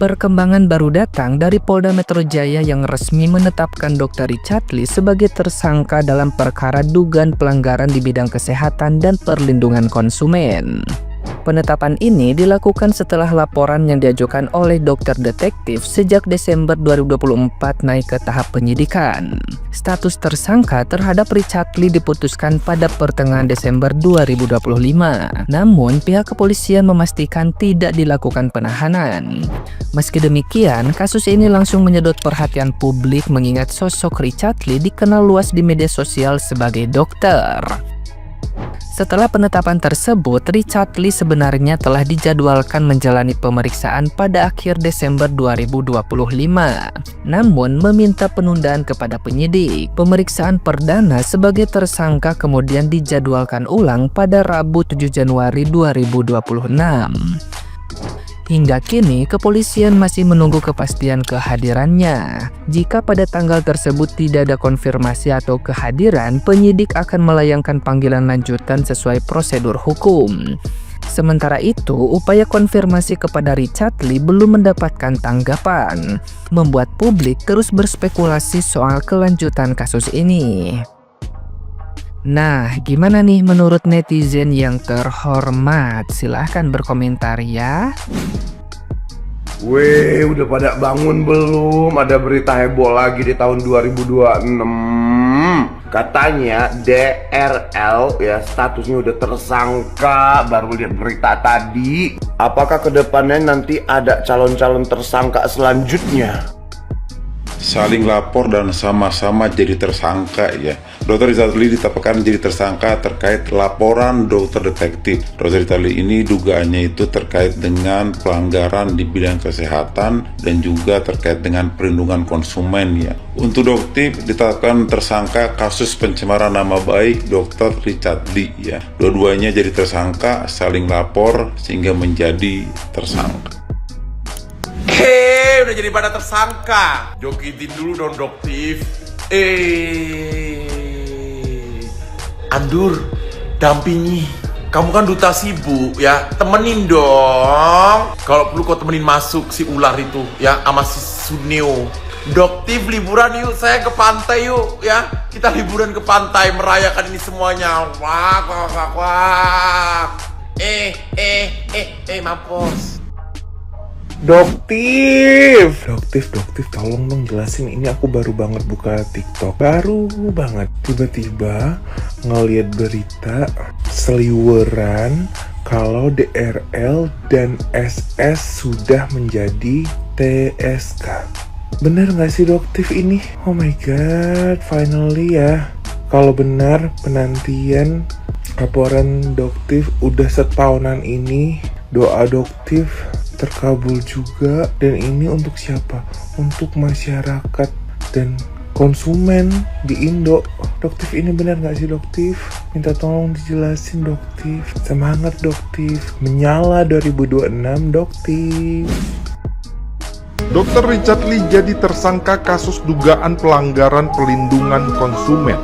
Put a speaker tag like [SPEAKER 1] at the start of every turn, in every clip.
[SPEAKER 1] Perkembangan baru datang dari Polda Metro Jaya yang resmi menetapkan Dr. Richard Lee sebagai tersangka dalam perkara dugaan pelanggaran di bidang kesehatan dan perlindungan konsumen. Penetapan ini dilakukan setelah laporan yang diajukan oleh dokter detektif sejak Desember 2024 naik ke tahap penyidikan. Status tersangka terhadap Richard Lee diputuskan pada pertengahan Desember 2025. Namun, pihak kepolisian memastikan tidak dilakukan penahanan. Meski demikian, kasus ini langsung menyedot perhatian publik mengingat sosok Richard Lee dikenal luas di media sosial sebagai dokter. Setelah penetapan tersebut, Richard Lee sebenarnya telah dijadwalkan menjalani pemeriksaan pada akhir Desember 2025. Namun, meminta penundaan kepada penyidik. Pemeriksaan perdana sebagai tersangka kemudian dijadwalkan ulang pada Rabu 7 Januari 2026. Hingga kini, kepolisian masih menunggu kepastian kehadirannya. Jika pada tanggal tersebut tidak ada konfirmasi atau kehadiran, penyidik akan melayangkan panggilan lanjutan sesuai prosedur hukum. Sementara itu, upaya konfirmasi kepada Richard Lee belum mendapatkan tanggapan, membuat publik terus berspekulasi soal kelanjutan kasus ini. Nah, gimana nih menurut netizen yang terhormat? Silahkan berkomentar ya.
[SPEAKER 2] Weh, udah pada bangun belum? Ada berita heboh lagi di tahun 2026. Katanya DRL ya statusnya udah tersangka. Baru lihat berita tadi. Apakah kedepannya nanti ada calon-calon tersangka selanjutnya?
[SPEAKER 3] Saling lapor dan sama-sama jadi tersangka ya. Dr. Richard Lee ditetapkan jadi tersangka terkait laporan dokter detektif. Dr. Richard Lee ini dugaannya itu terkait dengan pelanggaran di bidang kesehatan dan juga terkait dengan perlindungan konsumen ya. Untuk dokter ditetapkan tersangka kasus pencemaran nama baik Dr. Richard Lee ya. Dua-duanya jadi tersangka, saling lapor sehingga menjadi tersangka.
[SPEAKER 4] Udah jadi pada tersangka. Jokitin dulu dong doktif. Andur, dampingi. Kamu kan duta sibuk ya, temenin dong. Kalau perlu kau temenin masuk si ular itu ya, sama si Suneo. Doktif liburan yuk, saya ke pantai yuk ya. Kita liburan ke pantai merayakan ini semuanya. Wah, wah, wah, wah. Mampus.
[SPEAKER 2] Doktif, tolong dong jelasin. Ini aku baru banget buka TikTok, baru banget tiba-tiba ngeliat berita seliweran kalau DRL dan SS sudah menjadi TSK. Bener nggak sih Doktif ini? Oh my god, finally ya. Kalau benar penantian laporan Doktif udah setahunan ini, doa Doktif terkabul juga. Dan ini untuk siapa? Untuk masyarakat dan konsumen di Indo. Doktif ini benar nggak sih Doktif? Minta tolong dijelasin Doktif. Semangat Doktif, menyala 2026 Doktif.
[SPEAKER 5] Dr. Richard Lee jadi tersangka kasus dugaan pelanggaran perlindungan konsumen.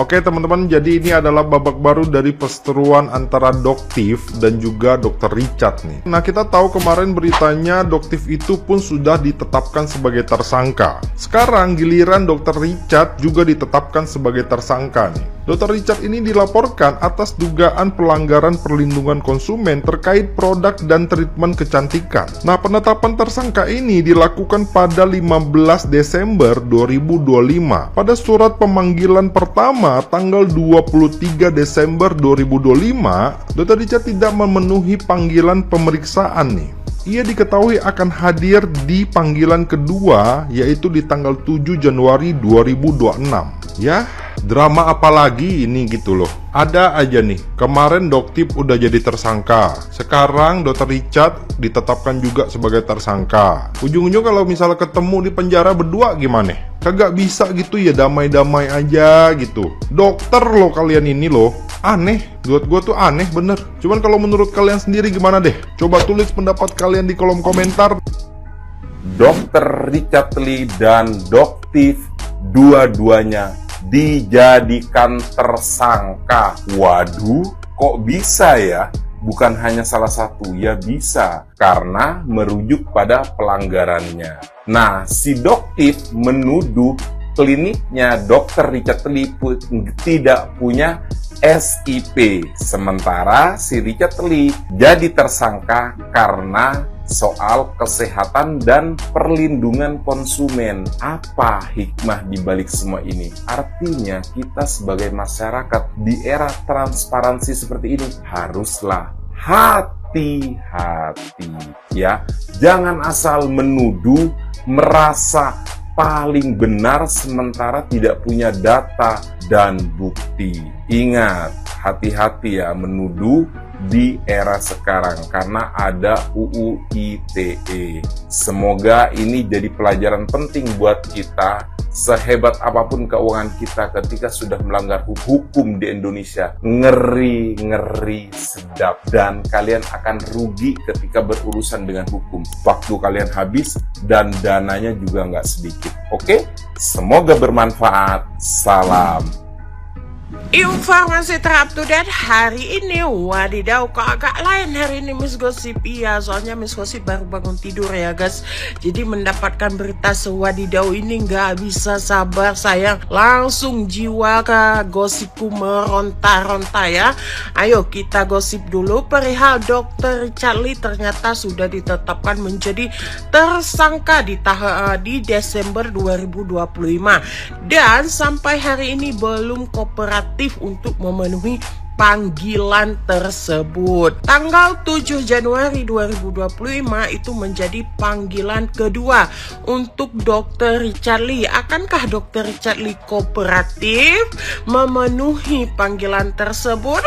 [SPEAKER 5] Oke teman-teman, jadi ini adalah babak baru dari perseteruan antara Doktif dan juga Dr. Richard nih. Nah, kita tahu kemarin beritanya Doktif itu pun sudah ditetapkan sebagai tersangka. Sekarang giliran Dr. Richard juga ditetapkan sebagai tersangka nih. Dr. Richard ini dilaporkan atas dugaan pelanggaran perlindungan konsumen terkait produk dan treatment kecantikan. Nah, penetapan tersangka ini dilakukan pada 15 Desember 2025. Pada surat pemanggilan pertama tanggal 23 Desember 2025, Dr. Richard tidak memenuhi panggilan pemeriksaan nih. Ia diketahui akan hadir di panggilan kedua, yaitu di tanggal 7 Januari 2026. Ya, drama apa lagi ini gitu loh. Ada aja nih, kemarin Doktif udah jadi tersangka. Sekarang Dr. Richard ditetapkan juga sebagai tersangka. Ujung-ujung kalau misalnya ketemu di penjara berdua gimana? Kagak bisa gitu ya, damai-damai aja gitu. Dokter loh kalian ini loh. Aneh, buat gue tuh aneh bener. Cuman kalau menurut kalian sendiri gimana deh? Coba tulis pendapat kalian di kolom komentar.
[SPEAKER 4] Dr. Richard Lee dan Doktif dua-duanya dijadikan tersangka. Waduh, kok bisa ya?
[SPEAKER 5] bukan hanya salah satu, ya bisa, karena merujuk pada pelanggarannya. Nah, si Doktiv menuduh kliniknya Dr. Richard Lee tidak punya SIP, sementara si Richard Lee jadi tersangka karena soal kesehatan dan perlindungan konsumen. Apa hikmah di balik semua ini? Artinya kita sebagai masyarakat di era transparansi seperti ini haruslah hati-hati ya. Jangan asal menuduh, merasa paling benar sementara tidak punya data dan bukti. Ingat, hati-hati ya menuduh di era sekarang karena ada UU ITE. Semoga ini jadi pelajaran penting buat kita. Sehebat apapun keuangan kita ketika sudah melanggar hukum di Indonesia, ngeri sedap, dan kalian akan rugi ketika berurusan dengan hukum. Waktu kalian habis dan dananya juga nggak sedikit. Oke? Semoga bermanfaat. Salam.
[SPEAKER 6] Informasi terupdate to date hari ini. Wadidaw, kok agak lain hari ini Miss Gosip. Iya, soalnya Miss Gosip baru bangun tidur ya guys. Jadi mendapatkan berita sewadidaw ini nggak bisa sabar sayang. Langsung jiwa ke gosipku meronta-ronta ya. Ayo kita gosip dulu perihal Dr. Richard Lee ternyata sudah ditetapkan menjadi tersangka di Desember 2025. Dan sampai hari ini belum kooperatif untuk memenuhi panggilan tersebut. Tanggal 7 Januari 2025 itu menjadi panggilan kedua untuk Dr. Richard Lee. Akankah Dr. Richard Lee kooperatif memenuhi panggilan tersebut?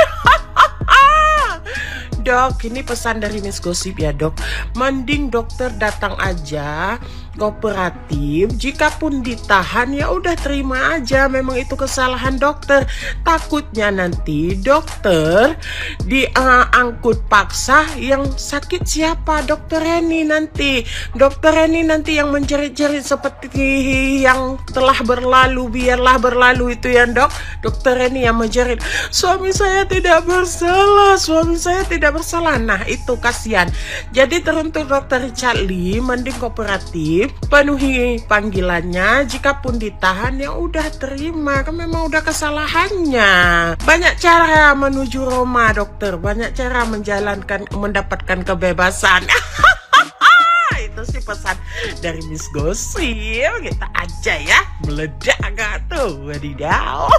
[SPEAKER 6] Dok, ini pesan dari Miss Gosip ya dok. Mending dokter datang aja, kooperatif. Jikapun ditahan ya udah terima aja. Memang itu kesalahan dokter. Takutnya nanti dokter diangkut paksa. Yang sakit siapa? Dokter Reni nanti. Dokter Reni nanti yang menjerit-jerit seperti yang telah berlalu. Biarlah berlalu itu ya dok. Dokter Reni yang menjerit, suami saya tidak bersalah, suami saya tidak bersalah. Nah itu kasihan. Jadi teruntuk Dr. Richard Lee mending kooperatif, penuhi panggilannya. Jikapun ditahan ya udah terima, kan memang udah kesalahannya. Banyak cara menuju Roma dokter, banyak cara mendapatkan kebebasan. Itu sih pesan dari Miss Gosip. Kita aja ya, meledak gak tuh, wadidaw.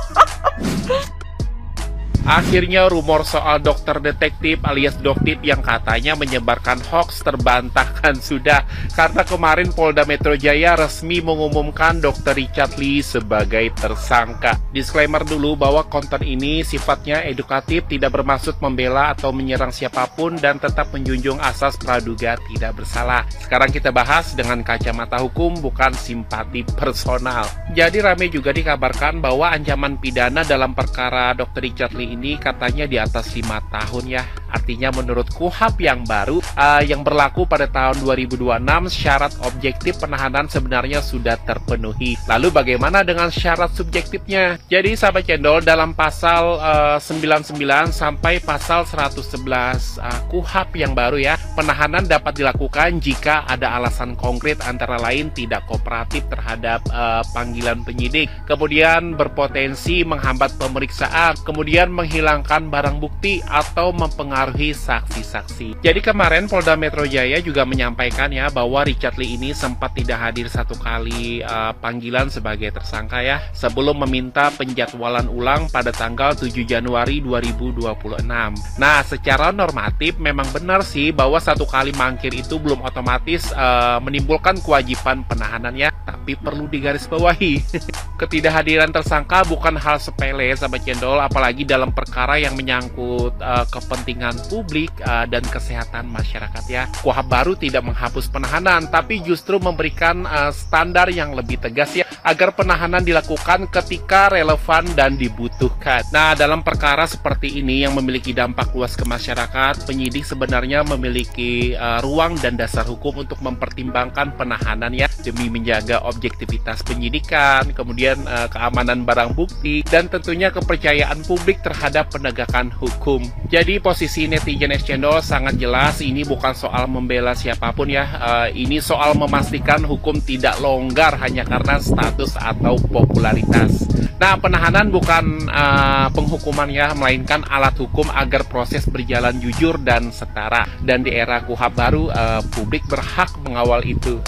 [SPEAKER 7] Akhirnya rumor soal dokter detektif alias Doktiv yang katanya menyebarkan hoax terbantahkan sudah, karena kemarin Polda Metro Jaya resmi mengumumkan Dr. Richard Lee sebagai tersangka. Disclaimer dulu bahwa konten ini sifatnya edukatif, tidak bermaksud membela atau menyerang siapapun dan tetap menjunjung asas praduga tidak bersalah. Sekarang kita bahas dengan kacamata hukum, bukan simpati personal. Jadi rame juga dikabarkan bahwa ancaman pidana dalam perkara Dr. Richard Lee ini katanya di atas 5 tahun ya. Artinya menurut KUHP yang baru yang berlaku pada tahun 2026, syarat objektif penahanan sebenarnya sudah terpenuhi. Lalu bagaimana dengan syarat subjektifnya? Jadi sahabat cendol, dalam pasal 99 sampai pasal 111 KUHP yang baru ya, penahanan dapat dilakukan jika ada alasan konkret, antara lain tidak kooperatif terhadap panggilan penyidik, kemudian berpotensi menghambat pemeriksaan, kemudian menghilangkan barang bukti atau mempengaruhi saksi-saksi. Jadi kemarin Polda Metro Jaya juga menyampaikan ya bahwa Richard Lee ini sempat tidak hadir satu kali panggilan sebagai tersangka ya, sebelum meminta penjadwalan ulang pada tanggal 7 Januari 2026. Nah, secara normatif memang benar sih bahwa satu kali mangkir itu belum otomatis menimbulkan kewajiban penahanan ya, tapi perlu digarisbawahi. Ketidakhadiran tersangka bukan hal sepele sahabat cendol, apalagi dalam perkara yang menyangkut kepentingan publik dan kesehatan masyarakat ya. KUHP baru tidak menghapus penahanan, tapi justru memberikan standar yang lebih tegas ya, agar penahanan dilakukan ketika relevan dan dibutuhkan. Nah, dalam perkara seperti ini yang memiliki dampak luas ke masyarakat, penyidik sebenarnya memiliki ruang dan dasar hukum untuk mempertimbangkan penahanan ya. demi menjaga objektivitas penyidikan, kemudian keamanan barang bukti, dan tentunya kepercayaan publik terhadap penegakan hukum. Jadi posisi netizen Es Cendol sangat jelas, ini bukan soal membela siapapun ya, ini soal memastikan hukum tidak longgar hanya karena status atau popularitas. Nah, penahanan bukan penghukuman ya, melainkan alat hukum agar proses berjalan jujur dan setara. Dan di era KUHP baru, publik berhak mengawal itu.